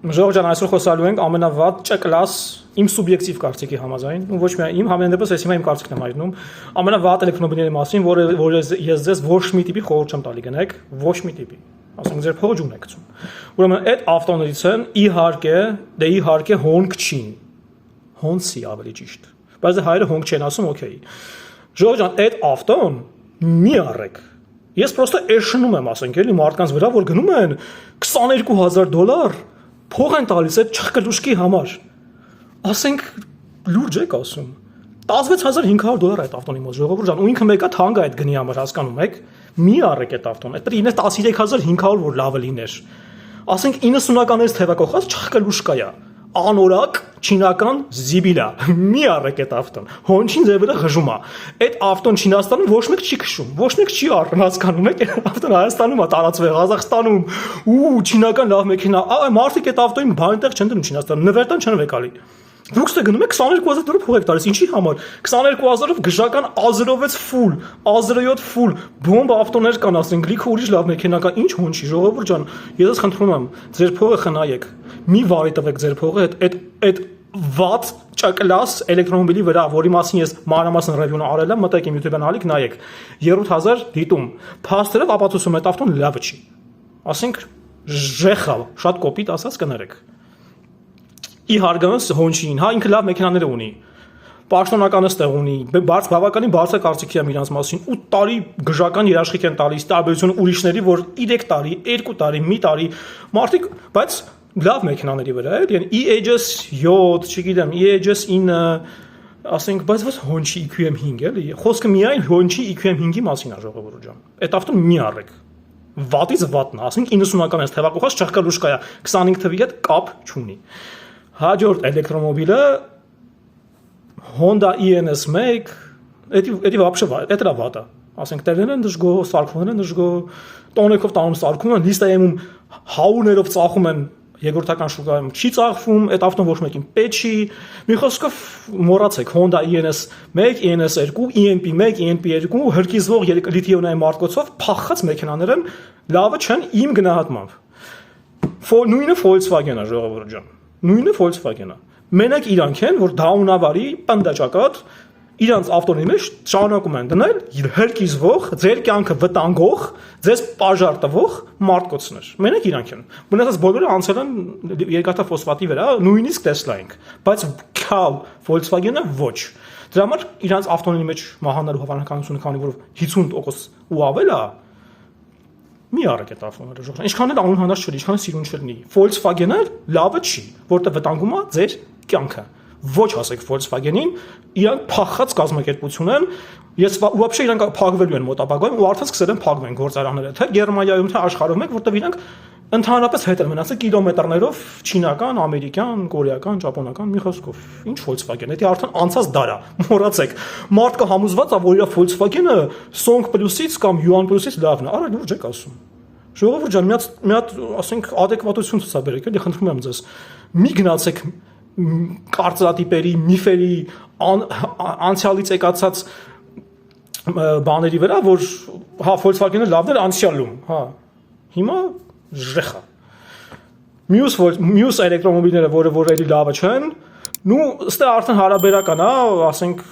Ժողովրդան այսօր խոսալու ենք ամենավատ Չ կլաս իմ սուբյեկտիվ կարծիքի համաձայն, ու ոչ միայն իմ համենայնդեպս ես հիմա իմ կարծիքն եմ հայտնում, ամենավատ էլեկտրոմոբիլների մասին, որը ես ձեզ ոչ մի տիպի խորհուրդ չեմ տալի գնեք, ոչ մի տիպի, ասենք ձեր փողը ջուն եք գցում։ Ուրեմն այդ ավտոներից են իհարկե հոնք չին, հոնսի ավելի ճիշտ, բայց հայերը հոնք չեն ասում, օքեյ։ Ժողովրդան այդ ավտոն մի առեք։ Ես պրոստը էշնում եմ, ասենք էլի մարդկանց վրա, որ գնում են $22,000 փող են տալիս այդ չխկլուշկի համար։ Ասենք լուրջ եք ասում։ $16,500 այդ ավտոնի մոտ ժողովուրդ ջան, ու ինքը մեկա թանկ է այդ գնի համար, հասկանում եք։ Մի առեք այդ ավտոն։ Այդ ինձ 13,500 որ լավը լիներ։ Ասենք 90-ականներից թևակողած չխկլուշկա է։ Անորակ չինական զիբիլա։ Մի առեք այդ ավտոն։ Հոնչին ձեր վրա խժում է։ Այդ ավտոն Չինաստանում ոչ մեկ չի քշում, ոչ մեկ չի առնում, հասկանում եք։ Ավտոն Հայաստանում է տարածվել, Ղազախստանում, ու չինական լավ մեքենա։ Մարդիկ այդ ավտոյին բանտեղ չեն դնում Չինաստանում, նվերտան չեն վեկալի։ Դուք գնում եք $22,000 փող եք տալիս, ինչի համար։ $22,000-ով գժական A06 full, A07 full, բոմբ ավտոներ կան, ասենք, լիքը ուրիշ լավ մեքենա կա, ինչ հոնչի, ժողովուրդ ջան, ես ես խնդրում եմ, ձեր փողը խնայեք, մի վարի տվեք ձեր փողը այդ վատ Չ կլաս էլեկտրոմոբիլի վրա, որի մասին ես մանրամասն ռևյուն արել եմ, մտեք իմ YouTube-յան ալիք նայեք, 3000 դիտում, փաստերով ապացուցում այդ ավտոն լավը չի, ասենք, ժեխա, շատ կոպիտ ասած կներեք։ Իհարկե հոնչին, հա ինքը լավ մեքենաներ ունի, պաշտոնականը ստեղ ունի, բավականին բարձր կարծիքի եմ իրանց մասին, 8 տարի գժական երաշխիք են տալիս, տարբերություն ուրիշների, որ 3 տարի, 2 տարի, մի տարի, մարդիկ, բայց լավ մեքենաների վրա է, EHS 7, չգիտեմ, EHS 9, ասենք, բայց ո՞ց հոնչի EQM5 էլի, խոսքը միայն հոնչի EQM5-ի մասին է ժողովուրդ ջան, այդ ավտոն մի առեք, վատից վատն է, ասենք 90-ականից թևակողած չխկլուշկա է, 25 թվի հետ կապ չունի։ Հաջորդ էլեկտրոմոբիլը Honda ENS1, էդի вообще էդ է վատը, ասենք տերներն են դժգո, սարքումներն են դժգո, տոնեքով տանում սարքում են, լիստայում հաուներով ծախում են, երկրորդական շուկայում չի ծախվում, այդ ավտոն ոչ մեկին պետք չի, մի խոսքով մոռացեք Honda ENS1, ENS2, ENP1, ENP2 հրկիզվող լիթիոնային մարտկոցով փախած մեքենաներ են, լավը չեն իմ գնահատմամբ։ Նույնը Volkswagen-ը ժողովուրդ ջան։ Նույնը Volkswagen-ը։ Մենակ իրանք են, որ դաունավարի պնդաճակատ իրանց ավտոնի մեջ շարունակում են դնել հրկիզվող, ձեր կյանքը վտանգող, ձեզ պաժար տվող մարտկոցներ։ Մենակ իրանք են։ Մնացած բոլորը անցել են երկաթա ֆոսֆատի վրա, նույնիսկ Tesla-ինք, բայց քալ Volkswagen-ը ոչ։ Դրա համար իրանց ավտոնի մեջ մահանալու հավանականությունը, քանի որ 50% ու ավել է, մի առեք այդ ավտոները ժողովուրդ։ Ինչքան էլ անուն հանած չլինի, ինչքան էլ սիրուն չլինի։ Volkswagen-ը լավը չի, որտեղ վտանգում է ձեր կյանքը։ Ոչ ասեք Volkswagen-ին, իրանք փախած կազմակերպություն են, ես ուղղակի իրանք փակվելու են մոտ ապագայում ու արդեն սկսել են փակվել գործարանները, թե Գերմանիայում, թե աշխարհում եք, որտեղ իրանք ընդհանրապես հետ են մնացել կիլոմետրներով չինական, ամերիկյան, կորեական, ճապոնական մի խոսքով։ Ինչ Volkswagen, դա արդեն անցած դար է, մոռացեք։ Մարդկա համոզված է, որ իր Volkswagen-ը Song Plus-ից կամ Yuan Plus-ից լավն է, արա լուրջ եք ասում։ Ժողովուրդ ջան, մի հատ, ասենք, ադեկվատություն ցուցաբերեք, էլի խնդրում եմ ձեզ։ Մի գնացեք կարծրատիպերի, միֆերի, անցյալից եկածած բաների վրա, որ հա Volkswagen-ը լավն էր անցյալում, հա։ Հիմա ժեխա։ Մյուս էլեկտրոմոբիլները, որ էլի լավը չեն, նու ստե արդեն հարաբերական է, ասենք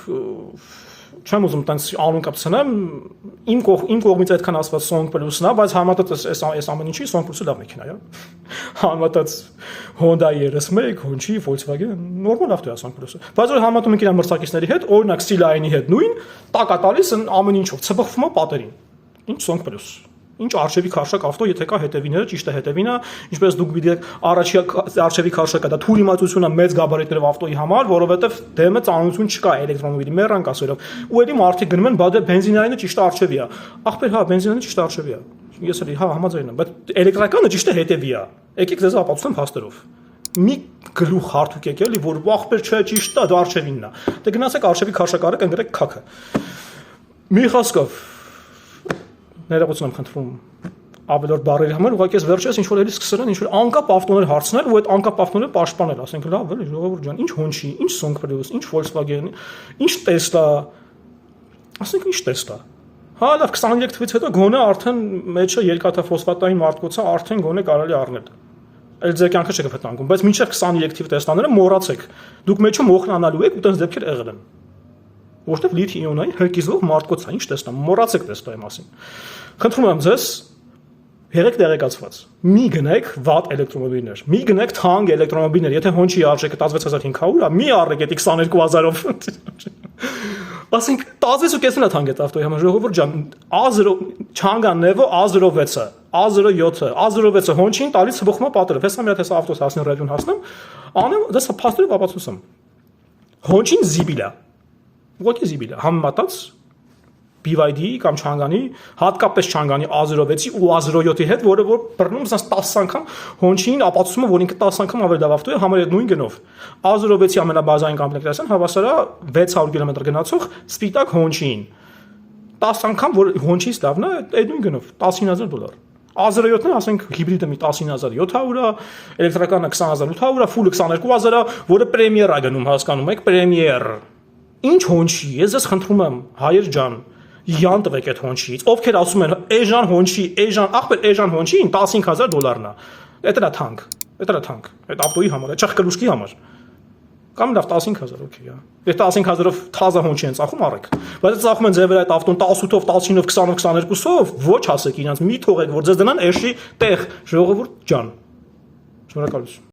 չեմ ուզում տենց անուն կապցնեմ, իմ կողմից այդքան ասված Song Plus-ն է, բայց համատած այս ամեն ինչի Song Plus-ը լավ մեքենա է։ Համատած Honda ERS1, Honchi, Volkswagen, նորմալ ավտո է Song Plus-ը։ Բայց որ համատում ենք իր մրցակիցների հետ, օրինակ Sea-Line-ի հետ նույն, տակա տալիս ամեն ինչով ցբխվում է պատերին։ Ինչ Song Plus։ Ինչ արշևի քարշակ ավտո, եթե կա հետևիները, ճիշտ է հետևին է, ինչպես դուք գիտեք, առաջի արշևի քարշակը դա թույլ իմացություն է մեծ գաբարիտներով ավտոյի համար, որովհետև դեմը ծանրություն չկա էլեկտրոմոբիլի մեռան կասերով։ Ու էլի մարդիկ գնում են, բա դե բենզինայինը ճիշտ արշևի է։ Ախպեր, հա, բենզինայինը ճիշտ արշևի է։ Ես էլի հա համաձայն եմ, բայց էլեկտրականը ճիշտ է հետևի է։ Եկեք ձեզ ապացուցեմ փաստերով։ Մի գլուխ հարթուկ էլի, որ ախպեր չէ, ճիշտ է, դա արշևինն է։ Դե գնացեք արշևի քարշակարը կընկրեք քաքը։ Մի խոսքով ներողություն եմ խնդրում ավելորդ բառերի համար, ուղղակի ես վերջերս ինչ որ էլի սկսել են ինչ որ անկապ ավտոներ հարցնել ու այդ անկապ ավտոները պաշտպանել, ասենք լավ էլի ժողովուրդ ջան, ինչ Honchi, ինչ Song Plus, ինչ Volkswagen, ինչ Tesla, ասենք ինչ Tesla։ Հա լավ 23 թվից հետո գոնե արդեն մեջը երկաթա ֆոսֆատային մարտկոցը արդեն գոնե կարելի առնել։ Էլ ձեր կյանքը չեք վտանգում, բայց մինչև 23 թիվ տեստաները մոռացեք։ Դուք մեջը մոխնանալու եք ու տես դեպքեր եղել են։ Որտեղ լիթիի-իոնային հրկիզվող մարտկոցային ինչ տեստա, մոռացեք տեստայի մասին։ Խնդրում եմ ձեզ եղեք տեղեկացված։ Մի գնեք վատ էլեկտրոմոբիլներ, մի գնեք թանկ էլեկտրոմոբիլներ, եթե հոնչի արժեքը 16500 է, մի առեք այդ 22000-ով։ Ասենք 16.5-ն է թանկ այդ ավտոյի համար, ժողովուրդ ջան, A0 Chang'an-Nevo A06-ը, A07-ը, A06-ը հոնչին տալիս հբոխումա պատերը։ Հեսա մի հատ հեսա ավտոս հասնի ռադիոն հասնեմ, անեմ, դες փաստորը ապացուցում։ Հոնչին զիբիլ է։ Ուղղակի զիբիլ է, համեմատած BYD-ի կամ Chang'an-ի, հատկապես Chang'an-ի A06-ի ու A07-ի հետ, որը որ բռնում ասած 10 անգամ հոնչին ապացուցումը, որ ինքը 10 անգամ ավելի լավ ավտո է համարյա նույն գնով։ A06-ի ամենաբազային կոմպլեկտացիան հավասար է 600 կմ գնացող սպիտակ հոնչին։ 10 անգամ որ հոնչից լավն է, այդ նույն գնով $10000։ A07-ն ասենք հիբրիդը մի 10700 է, էլեկտրականը 20800 է, ֆուլը 22000 է, որը պրեմիեր է գնում, հասկանում եք, պրեմիեր։ Ինչ հոնչի, ես ձեզ խնդրում եմ, հայեր ջան, յան տվեք այդ հոնչից։ Ովքեր ասում են, էժան հոնչի, էժան, ախպեր էժան հոնչին $15000-ն է։ Դա թանկ, դա թանկ։ Այդ ավտոյի համար, չախկլուշկի համար։ Կամ լավ 15000, օքեյ, է։ Եթե 15000-ով թազա հոնչի են ծախում, արեք։ Բայց եթե ծախում են ձեր վրա այդ ավտոն 18-ով, 19-ով, 20-ով, 22-ով, ոչ ասեք իրանց, մի թողեք, որ ձեզ դնան էշի տեղ, ժողովուրդ ջան։ Շնորհակալություն։